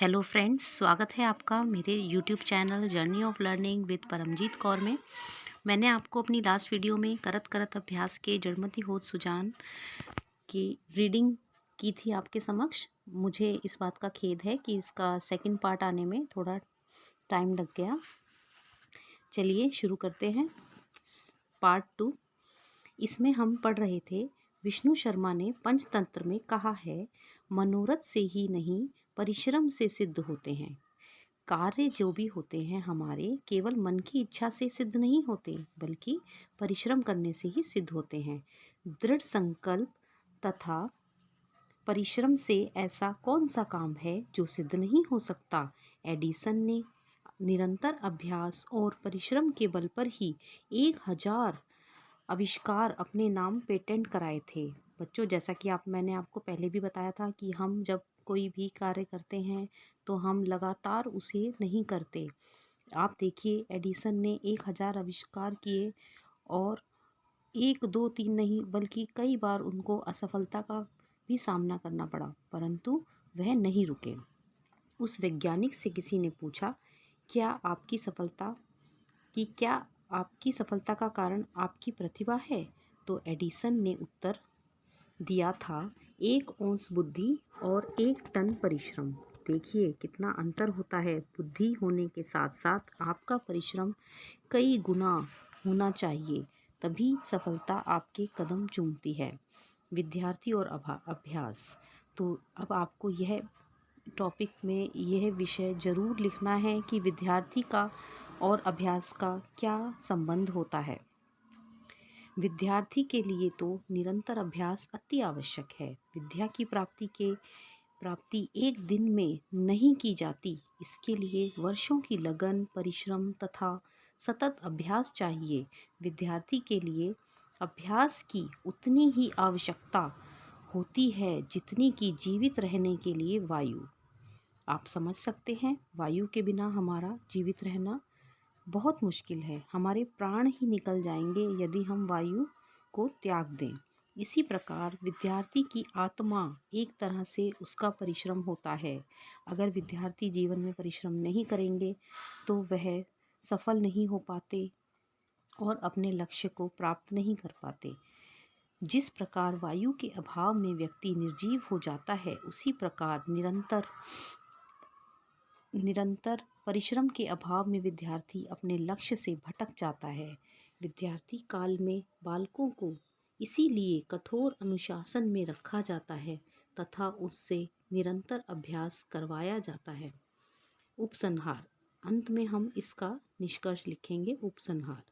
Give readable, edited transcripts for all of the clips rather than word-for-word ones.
Hello friends, स्वागत है आपका मेरे YouTube channel journey of learning with Paramjit Kaur में। मैंने आपको अपनी लास्ट वीडियो में करत करत अभ्यास के जड़मति होत सुजान की रीडिंग की थी आपके समक्ष। मुझे इस बात का खेद है कि इसका सेकंड पार्ट आने में थोड़ा टाइम लग गया। चलिए शुरू करते हैं पार्ट 2। इसमें हम पढ़ रहे थे, विष्णु शर्मा ने पंचतंत्र में कहा है, मनोरथ से ही नहीं परिश्रम से सिद्ध होते हैं। कार्य जो भी होते हैं हमारे केवल मन की इच्छा से सिद्ध नहीं होते, बल्कि परिश्रम करने से ही सिद्ध होते हैं। दृढ़ संकल्प तथा परिश्रम से ऐसा कौन सा काम है जो सिद्ध नहीं हो सकता। एडिसन ने निरंतर अभ्यास और परिश्रम के बल पर ही 1000 आविष्कार अपने नाम पेटेंट कराए थे। बच्चों, जैसा कि मैंने आपको पहले भी बताया था कि हम जब कोई भी कार्य करते हैं तो हम लगातार उसे नहीं करते। आप देखिए, एडिसन ने 1000 आविष्कार किए और 1, 2, 3 नहीं बल्कि कई बार उनको असफलता का भी सामना करना पड़ा, परंतु वह नहीं रुके। उस वैज्ञानिक से किसी ने पूछा, क्या आपकी सफलता का कारण आपकी प्रतिभा है? तो एडिसन ने उत्तर दिया था, 1 औंस बुद्धि और 1 टन परिश्रम। देखिए कितना अंतर होता है। बुद्धि होने के साथ साथ आपका परिश्रम कई गुना होना चाहिए, तभी सफलता आपके कदम चूमती है। विद्यार्थी और अभ्यास। तो अब आपको यह टॉपिक में यह विषय ज़रूर लिखना है कि विद्यार्थी का और अभ्यास का क्या संबंध होता है। विद्यार्थी के लिए तो निरंतर अभ्यास अति आवश्यक है। विद्या की प्राप्ति एक दिन में नहीं की जाती। इसके लिए वर्षों की लगन, परिश्रम तथा सतत अभ्यास चाहिए। विद्यार्थी के लिए अभ्यास की उतनी ही आवश्यकता होती है जितनी कि जीवित रहने के लिए वायु। आप समझ सकते हैं, वायु के बिना हमारा जीवित रहना बहुत मुश्किल है। हमारे प्राण ही निकल जाएंगे यदि हम वायु को त्याग दें। इसी प्रकार विद्यार्थी की आत्मा एक तरह से उसका परिश्रम होता है। अगर विद्यार्थी जीवन में परिश्रम नहीं करेंगे तो वह सफल नहीं हो पाते और अपने लक्ष्य को प्राप्त नहीं कर पाते। जिस प्रकार वायु के अभाव में व्यक्ति निर्जीव हो जाता है, उसी प्रकार निरंतर परिश्रम के अभाव में विद्यार्थी अपने लक्ष्य से भटक जाता है। विद्यार्थी काल में बालकों को इसीलिए कठोर अनुशासन में रखा जाता है तथा उससे निरंतर अभ्यास करवाया जाता है। उपसंहार। अंत में हम इसका निष्कर्ष लिखेंगे। उपसंहार।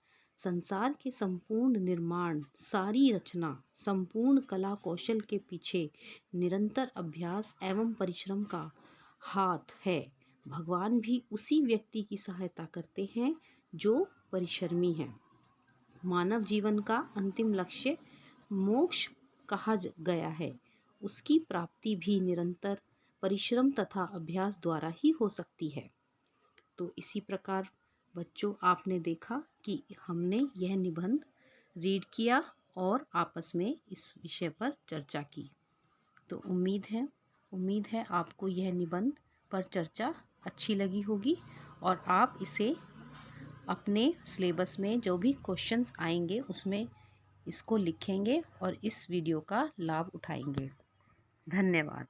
संसार के संपूर्ण निर्माण, सारी रचना, संपूर्ण कला कौशल के पीछे निरंतर अभ्यास एवं परिश्रम का हाथ है। भगवान भी उसी व्यक्ति की सहायता करते हैं जो परिश्रमी है। मानव जीवन का अंतिम लक्ष्य मोक्ष कहा गया है। उसकी प्राप्ति भी निरंतर परिश्रम तथा अभ्यास द्वारा ही हो सकती है। तो इसी प्रकार बच्चों, आपने देखा कि हमने यह निबंध रीड किया और आपस में इस विषय पर चर्चा की। तो उम्मीद है आपको यह निबंध पर चर्चा अच्छी लगी होगी और आप इसे अपने सिलेबस में जो भी क्वेश्चंस आएंगे उसमें इसको लिखेंगे और इस वीडियो का लाभ उठाएंगे। धन्यवाद।